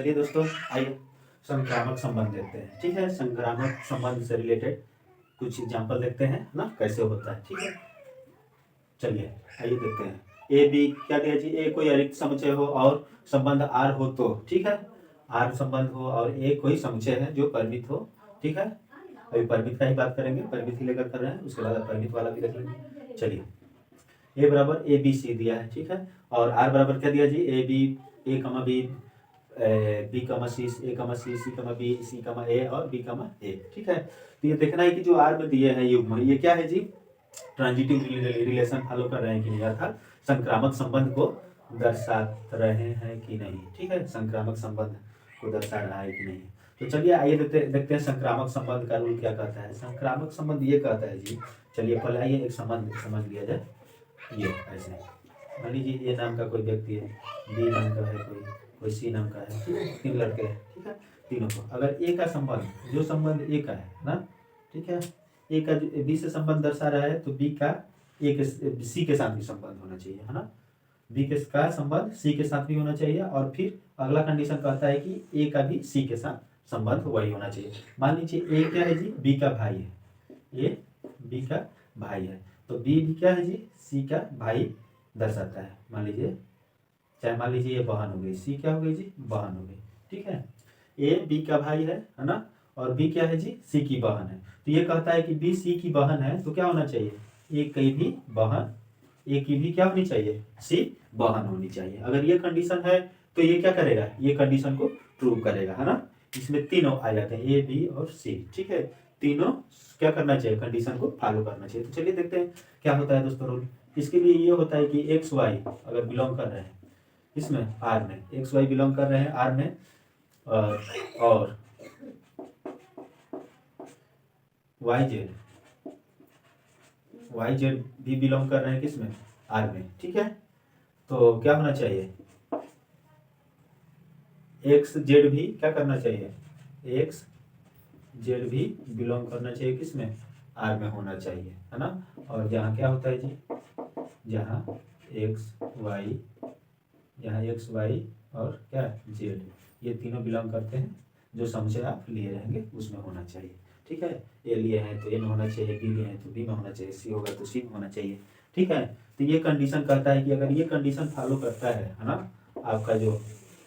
चलिए दोस्तों, आइए संक्रामक संबंध देखते हैं। ठीक है, संक्रामक संबंध से रिलेटेड कुछ एग्जाम्पल देखते हैं ना, कैसे होता है। ठीक है, चलिए आइए देखते हैं। ए बी क्या दिया जी, ए कोई अरिक्त समुच्चय हो और संबंध आर हो तो, ठीक है, आर संबंध हो और ए कोई समुच्चय है जो परिमित हो। ठीक है, अभी परिमित का ही बात करेंगे, परिमित ही लेकर कर रहे हैं, उसके बाद परिमित वाला भी देख लेंगे। चलिए, ए बराबर ए बी सी दिया है, ठीक है, और आर बराबर क्या दिया जी, ए बी, ए कमा बी, बी कमा सी, ए कमा सी कमा बी, सी कमा ए और बी कमा ए। ठीक है, तो ये देखना है कि जो आर में दिए हैं युग्म, ये क्या है जी, ट्रांजिटिव रिलेशन फॉलो कर रहे हैं कि नहीं, अर्थात संक्रामक संबंध को दर्शा रहे हैं कि नहीं। ठीक है, संक्रामक संबंध को दर्शा रहा है कि नहीं। तो चलिए आइए देखते हैं संक्रामक संबंध का रूल क्या कहता है। संक्रामक संबंध ये कहता है जी, चलिए पहले आइए एक संबंध समझ लिया जाए। ये ऐसे मान लीजिए ए नाम का कोई व्यक्ति है, बी नाम का है कोई सी नाम का है, ठीक है, तीन लड़के हैं। ठीक है, तीनों को अगर ए का संबंध, जो संबंध ए का है ना, ठीक है, ए का बी से संबंध दर्शा रहा है तो बी का ए के सी के साथ भी संबंध होना चाहिए, है ना, बी के का संबंध सी के साथ भी होना चाहिए। और फिर अगला कंडीशन कहता है कि ए का भी सी के साथ संबंध वही होना चाहिए। मान लीजिए ए क्या है जी, बी का भाई है, ए बी का भाई है, तो बी भी क्या है जी, सी का भाई दर्शाता है। मान लीजिए, चाहे मान लीजिए ये बहन हो गई, सी क्या हो गई जी, बहन हो गई। ठीक है, ए बी का भाई है ना, और बी क्या है जी, सी की बहन है। तो ये कहता है कि बी सी की बहन है तो क्या होना चाहिए, ए की भी बहन, ए की भी क्या होनी चाहिए, सी बहन होनी चाहिए। अगर ये कंडीशन है तो ये क्या करेगा, ये कंडीशन को प्रूव करेगा, है ना। इसमें तीनों आ जाते हैं, ए बी और सी। ठीक है, तीनों क्या करना चाहिए, कंडीशन को फॉलो करना चाहिए। तो चलिए देखते हैं क्या होता है दोस्तों रूल। इसके लिए ये होता है कि एक्स वाई अगर बिलोंग कर रहे हैं इसमें, आर में, एक्स वाई बिलोंग कर रहे हैं आर में, और वाई जेड भी बिलोंग कर रहे हैं किसमें, आर में। ठीक है, तो क्या होना चाहिए, एक्स जेड भी क्या करना चाहिए, एक्स जेड भी बिलोंग करना चाहिए किसमें, आर में होना चाहिए, है ना। और जहाँ क्या होता है जी, जहाँ एक्स वाई, यहाँ एक्स वाई और क्या जेड, ये तीनों बिलोंग करते हैं, जो समुच्चय आप लिए रहेंगे उसमें होना चाहिए। ठीक है, ए लिए हैं तो ए में होना चाहिए, बी लिए हैं तो बी में होना चाहिए, सी होगा तो सी में होना चाहिए। ठीक है, तो ये कंडीशन कहता है कि अगर ये कंडीशन फॉलो करता है ना, आपका जो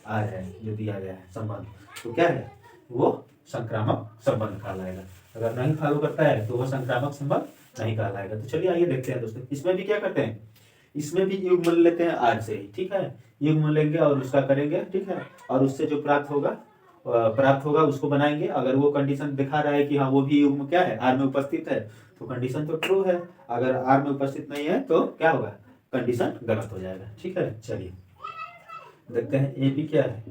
आर है, जो दिया गया है संबंध, तो क्या है, वो संक्रामक संबंध कहलाएगा। अगर नहीं फॉलो करता है तो वो संक्रामक संबंध नहीं कहलाएगा। तो चलिए आइए देखते हैं दोस्तों, इसमें भी क्या करते हैं, इसमें भी युग्म लेते हैं आर से ही। ठीक है, युग्म लेंगे और उसका करेंगे। ठीक है, और उससे जो प्राप्त होगा उसको बनाएंगे। अगर वो कंडीशन दिखा रहा है कि हाँ वो भी युग्म क्या है, आर में उपस्थित है, तो कंडीशन तो ट्रू है। अगर आर में उपस्थित नहीं है तो क्या होगा, कंडीशन गलत हो जाएगा। ठीक है, चलिए देखते हैं। ए बी क्या है,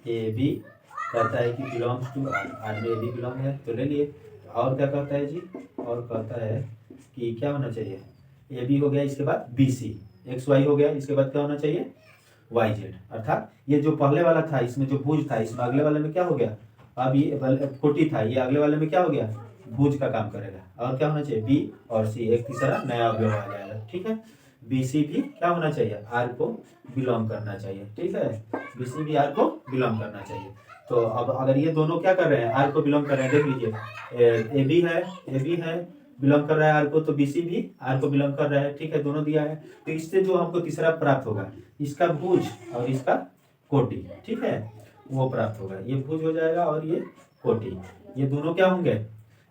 ए बी कहता है कि बिलोंग्स टू आर, आर में ए बी बिलोंग है तो ले लिए। और क्या कहता है जी, और कहता है कि क्या होना चाहिए, ए बी हो गया, इसके बाद बी सी, एक्स वाई हो गया, इसके बाद क्या होना चाहिए, वाई जेड। अर्थात ये जो पहले वाला था इसमें जो भुज था, इसमें अगले वाले में क्या हो गया, अब ये कोटि था, ये अगले वाले में क्या हो गया, भुज का काम करेगा। और क्या होना चाहिए, बी और सी, एक तीसरा नया अवयव आ जाएगा। ठीक है, बी सी भी क्या होना चाहिए, आर को बिलोंग करना चाहिए। ठीक है, बी सी भी आर को बिलोंग करना चाहिए। तो अब अगर ये दोनों क्या कर रहे हैं, आर को बिलोंग कर रहे हैं, देख लीजिए, ए बी है बिलोंग कर रहा है आर को, तो बीसी भी आर को बिलोंग कर रहा है। ठीक है, दोनों दिया है, तो इससे जो हमको तीसरा प्राप्त होगा, इसका भुज और इसका कोटि, ठीक है, वो प्राप्त होगा। ये भुज हो जाएगा और ये कोटि, ये दोनों क्या होंगे,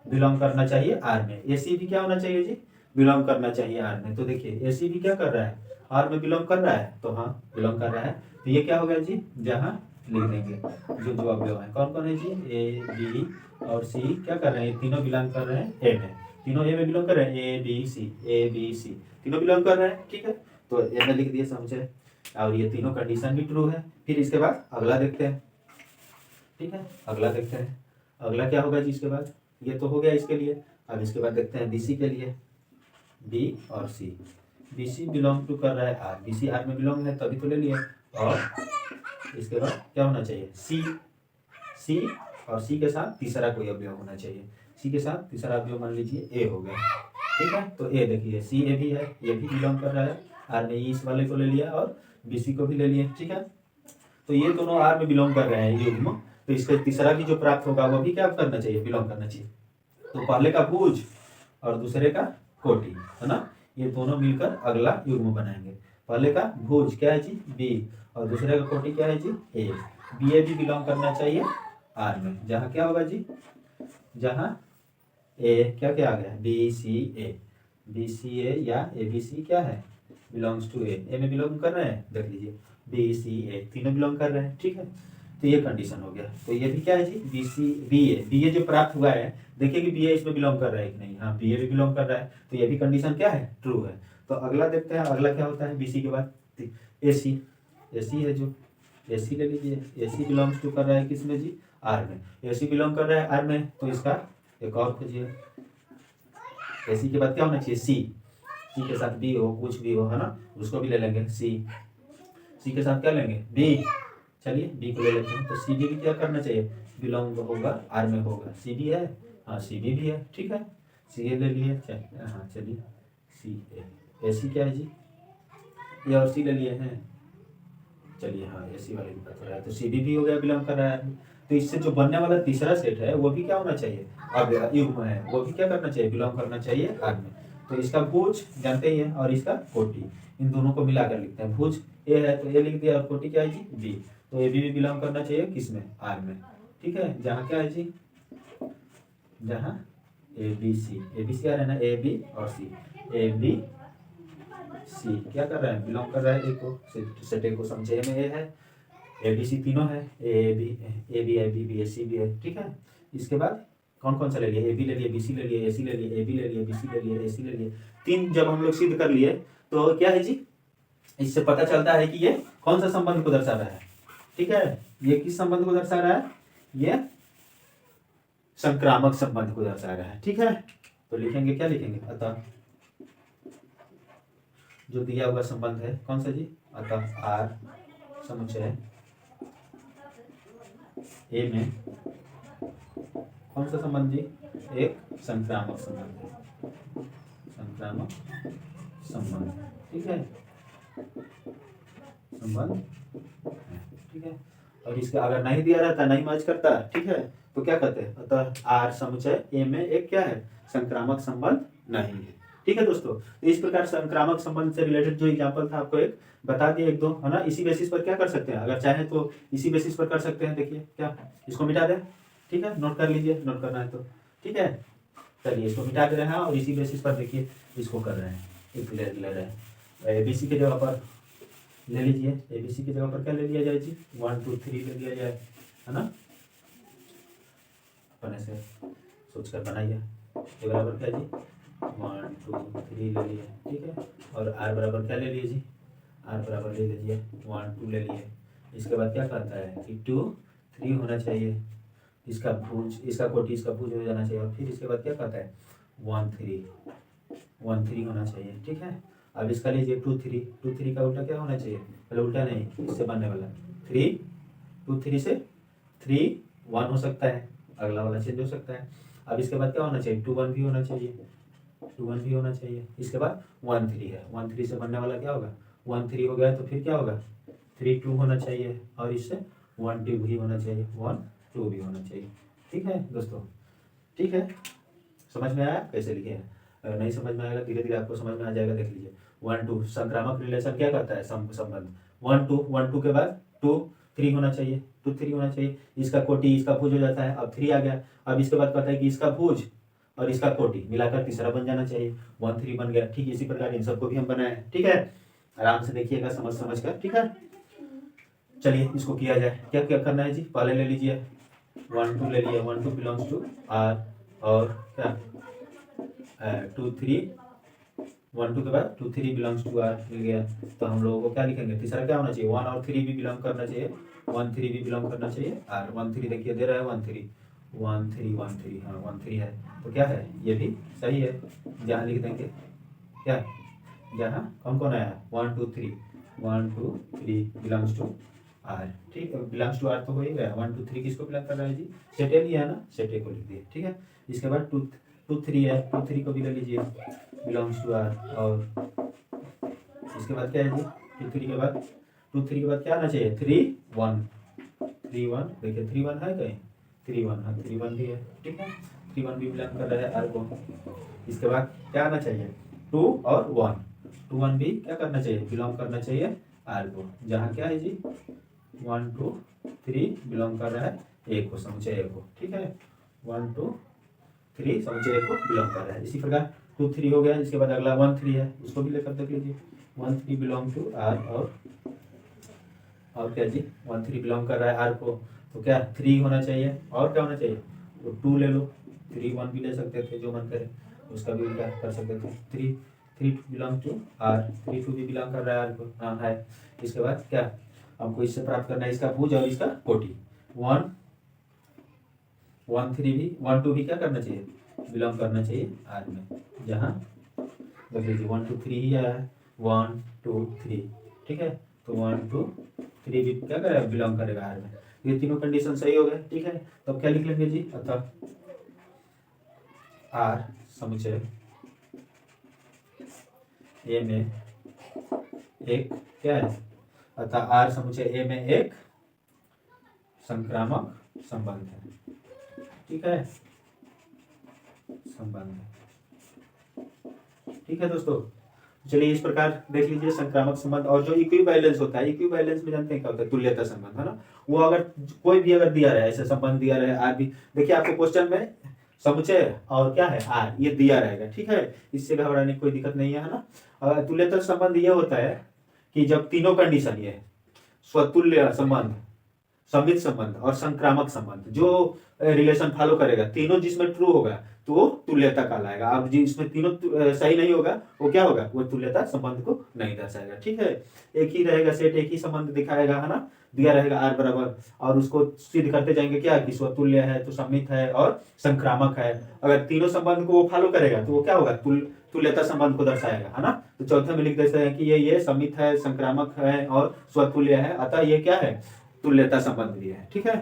बिलोंग करना चाहिए आर में। एसी भी क्या होना चाहिए जी, बिलोंग करना चाहिए आर में। तो देखिए एसी भी क्या कर रहा है, आर में बिलोंग कर रहा है, तो हाँ बिलोंग कर रहा है। तो ये क्या हो गया जी, जहाँ लिख देंगे जो जो अवयव है, कौन कौन है जी, ए बी और सी क्या कर रहे हैं, तीनों बिलोंग कर रहे हैं ए में, तीनों ए में बिलोंग कर रहे हैं, ए बी सी तीनों बिलोंग कर रहे हैं। ठीक है, तो ए में लिख दिए समझे, और ये तीनों कंडीशन भी ट्रू है। फिर इसके बाद अगला देखते हैं। ठीक है, अगला देखते हैं, अगला क्या होगा जी इसके बाद, ये तो हो गया इसके लिए। अब इसके बाद देखते हैं बीसी के लिए, बी और सी, बीसी बिलोंग टू कर रहा है आर, बीसी आर में बिलोंग है तभी तो ले लिए। और इसके बाद क्या होना चाहिए, सी और सी के साथ तीसरा कोई अवयव होना चाहिए, सी के साथ तीसरा अवयव मान लीजिए ए हो गया। ठीक है, तो ए देखिए सी ए भी है, ये भी बिलोंग कर रहा है आर ने, इस वाले को ले लिया और बीसी को भी ले लिए। ठीक है, तो ये दोनों आर में बिलोंग कर रहे हैं युग्म, तो इसका तीसरा भी जो प्राप्त होगा वो भी क्या करना चाहिए, बिलोंग करना चाहिए। तो पहले का भुज और दूसरे का कोटि, है ना, ये दोनों मिलकर अगला युग्म बनाएंगे। पहले का भुज क्या है जी, बी, और दूसरे का कोटि क्या है जी, ए। बी ए भी बिलोंग करना चाहिए आर में, जहाँ क्या होगा जी, जहाँ ए क्या क्या आ गया, बी सी ए, बी सी ए या ए बी सी क्या है, बिलोंग्स टू ए में बिलोंग कर रहे हैं, देख लीजिए बी सी ए तीनों बिलोंग कर रहे हैं, ठीक है। तो ये कंडीशन हो गया। तो ये भी क्या है जी, बी ए जो प्राप्त हुआ है, देखिए कि बी ए इसमें बिलोंग कर रहा है कि नहीं, हाँ बी ए भी बिलोंग कर रहा है, तो ये भी कंडीशन क्या है, ट्रू है। तो अगला देखते हैं, अगला क्या होता है बी सी के बाद, ए सी है जो, ए सी ले लीजिए, ए सी बिलोंग्स टू कर रहा है किसमें जी, आर में, ए सी बिलोंग कर रहा है आर में, तो इसका एक और खोजिए, ए सी के बाद क्या होना चाहिए, सी के साथ बी हो, कुछ भी हो, है ना, उसको भी ले लेंगे, सी के साथ क्या लेंगे, बी, चलिए बी को ले लेते हैं। तो सी बी भी क्या करना चाहिए, बिलोंग होगा आर में होगा, सी बी है, हाँ सी बी भी है, ठीक है, सी ए ले लिए, हाँ चलिए सी ए सी क्या है जी, ये और सी ले लिए हैं, चलिए हाँ ए सी वाले भी पता है, तो सी बी भी हो गया, बिलोंग कर रहा है। तो इससे जो बनने वाला तीसरा सेट है वो भी क्या होना चाहिए, अब युग्म है, वो भी क्या करना चाहिए, बिलोंग करना चाहिए आर में। तो इसका भुज जानते ही है और इसका कोटि, इन दोनों को मिलाकर लिखते हैं, भुज ए है तो ए लिख दिया, और कोटि क्या है जी, बी, तो ए बी भी बिलोंग करना चाहिए किसमें, आर में, ठीक है। जहाँ क्या है जी, जहाँ ए बी सी आ रहा है ना, ए बी और सी, ए बी सी क्या कर रहा है, बिलोंग कर रहा है ए को, सेट ए को समझे में ए है, ए बी सी तीनों है, ए बी बी सी भी है, ठीक है। इसके बाद कौन कौन सा ले लिए, ए बी ले लिए, बी सी ले लिए, ए सी ले लिए, ए बी ले लिए, बी सी ले लिए, ए सी ले लिए, तीन जब हम लोग सिद्ध कर लिए तो क्या है जी, इससे पता चलता है कि ये कौन सा संबंध को दर्शा रहा है, ठीक है, ये किस संबंध को दर्शा रहा है, ये संक्रामक संबंध को दर्शा रहा है, ठीक है। तो लिखेंगे, क्या लिखेंगे, अतः जो दिया हुआ संबंध है कौन सा जी, अतः आर समुच्चय ए में कौन सा संबंध जी, एक संक्रामक संबंध है, संक्रामक संबंध, ठीक है, संबंध, ठीक है। और इसका अगर नहीं दिया रहता, नहीं मैच करता, ठीक है, तो क्या कहते हैं, अतः आर समुच्चय ए में एक क्या है, संक्रामक संबंध नहीं है, ठीक है दोस्तों। तो इस प्रकार संक्रामक संबंध से रिलेटेड जो एग्जांपल था आपको एक बता दिया, एक दो, है ना। इसी बेसिस पर क्या कर सकते हैं, अगर चाहे तो इसी बेसिस पर कर सकते हैं, देखिए क्या, इसको मिटा दें, ठीक है, नोट कर लीजिए, नोट करना है तो, ठीक है, चलिए इसको मिटा दे रहे हैं और इसी बेसिस पर देखिए इसको कर रहे हैं, एक ले रहे हैं, ए बी सी के जगह पर ले लीजिए, ए बी सी की जगह पर क्या ले लिया जाए जी, 1 2 3 ले लिया जाए, है ना, अपने से सोच कर बनाइए, ए बराबर क्या जी, 1 2 3 ले लिए, ठीक है, और आर बराबर क्या ले लिए जी, आर बराबर ले लीजिए 1 2 ले लिए। इसके बाद क्या कहता है कि 2 3 होना चाहिए, इसका भुज, इसका कोटि, इसका भुज हो जाना चाहिए, और फिर इसके बाद क्या कहता है 1 3 होना चाहिए, ठीक है। अब इसका लीजिए 2 3 का उल्टा क्या होना चाहिए, पहले उल्टा नहीं, इससे बनने वाला 3 2 3 से 3 1 हो सकता है, अगला वाला चेंज हो सकता है। अब इसके बाद क्या होना चाहिए, 2 1 भी होना चाहिए, 2 1 भी होना चाहिए। इसके बाद 1 3 है, 1 3 से बनने वाला क्या होगा, 1 3 हो गया तो फिर क्या होगा, 3 2 होना चाहिए, और इससे 1 2 भी होना चाहिए, 1 2 भी होना चाहिए, ठीक है दोस्तों, ठीक है। समझ में आया कैसे लिखे हैं, अगर नहीं समझ में आएगा धीरे धीरे आपको समझ में आ जाएगा, देख लीजिए 1 2 संक्रामक रिलेशन क्या करता है, संबंध 1 2 के बाद 2 3 होना चाहिए, 2 3 होना चाहिए, इसका कोटि, इसका भुज हो जाता है, अब 3 आ गया। अब इसके बाद कहता है कि इसका भुज और इसका कोटि मिलाकर तीसरा बन जाना चाहिए, 1 3 बन गया, ठीक। इसी प्रकार इन सबको भी हम बनाए, ठीक है, आराम से देखिएगा समझ कर, ठीक है। चलिए इसको किया जाए, क्या क्या करना है जी, पहले ले लीजिए 1 2 ले लिया, 1 2 बिलोंग्स टू आर, और क्या 2 3 1 2 के बाद 2 3 बिलोंग्स टू आर मिल गया। तो हम लोगों को क्या लिखेंगे, तीसरा क्या होना चाहिए, 1 और 3 भी बिलोंग करना चाहिए, 1 3 भी बिलोंग करना चाहिए आर, 1 3 देखिए दे रहा है 1 3 1 3 हाँ 1 3 है, तो क्या है, ये भी सही है, जहाँ लिख देंगे क्या, जहाँ कौन कौन आया 1 2 3 बिलोंग्स टू आर, ठीक है, बिलोंग्स टू आर तो हो ही गया। 1 2 3 किसको बिलोंग कर रहा है जी, सेट ए लिया है ना, सेट ए को लिख दिए, ठीक है। इसके बाद 2 3 है, 2 3 को भी ले लीजिए, बिलोंग्स टू आर, और इसके बाद क्या है जी, 2 3 के बाद 2 3 के बाद क्या आना चाहिए 3 1 3 1 देखिए 3 1 है कहीं 3 1 हाँ 3 1 भी है ठीक है 3 1 भी बिलोंग कर रहा है आर को। इसके बाद क्या आना चाहिए 2 और 1 2 1 भी क्या करना चाहिए बिलोंग करना चाहिए आर को जहाँ क्या है जी 1 2 3 बिलोंग कर रहा है ए को समुच्चय ए को ठीक है 1 2 3 समुच्चय ए को बिलोंग कर रहा है। इसी प्रकार 2 3 हो गया इसके बाद अगला 1 3 है उसको भी लेकर देख लीजिए 1 3 बिलोंग टू आर और क्या जी 1 3 बिलोंग कर रहा है आर को तो क्या 3 होना चाहिए और क्या होना चाहिए तो 2 ले लो 3 1 भी ले सकते थे जो मन करे उसका भी क्या कर सकते थे 3 3 बिलोंग टू आर 3 2 भी बिलोंग कर रहा है आर को हाँ है। इसके बाद क्या हमको इससे प्राप्त करना है इसका भुज और इसका कोटि 1 1 3 भी 1 2 भी क्या करना चाहिए बिलोंग करना चाहिए आर में जहाँ देख लीजिए 1 2 3 ही आया है 1 2 3 ठीक है तो 1 2 3 भी क्या करेगा बिलोंग करेगा आर में ये तीनों कंडीशन सही हो गए ठीक है। तो अब क्या लिख लेंगे जी अतः आर समुच्चय ए में एक क्या है अतः आर समुच्चय ए में एक संक्रामक संबंध है ठीक है संबंध है ठीक है दोस्तों। चलिए इस प्रकार देख लीजिए संक्रामक संबंध और जो इक्विवैलेंस होता है इक्विवैलेंस में जानते हैं क्या होता है तुल्यता संबंध है ना वो अगर कोई भी अगर दिया रहे ऐसा संबंध दिया रहे आर भी देखिए आपको क्वेश्चन में समुच्चय और क्या है आर ये दिया रहेगा ठीक है इससे घबराने की कोई दिक्कत नहीं है ना। तुल्यता संबंध ये होता है कि जब तीनों कंडीशन ये स्वतुल्य संबंध समित संबंध और संक्रामक संबंध जो रिलेशन फॉलो करेगा तीनों जिसमें ट्रू होगा तो वो तुल्यता कहलाएगा। अब जिसमें तीनों सही नहीं होगा वो क्या होगा वो तुल्यता संबंध को नहीं दर्शाएगा ठीक है। एक ही रहेगा सेट एक ही संबंध दिखाएगा है ना दिया रहेगा आर बराबर और उसको सिद्ध करते जाएंगे क्या कि स्वतुल्य है तो समित है और संक्रामक है। अगर तीनों संबंध को वो फॉलो करेगा तो वो क्या होगा तुल्यता संबंध को दर्शाएगा है ना। तो चौथे में लिख देते हैं कि ये समित है संक्रामक है और स्वतुल्य है अतः ये क्या है तुल्यता संबंध भी है ठीक है।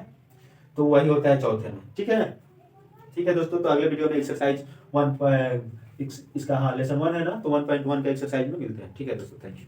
तो वही होता है चौथे में ठीक है दोस्तों। तो अगले वीडियो में एक्सरसाइज 1 इसका हाँ लेसन 1 है ना तो 1.1 का एक्सरसाइज में मिलते हैं ठीक है दोस्तों थैंक यू।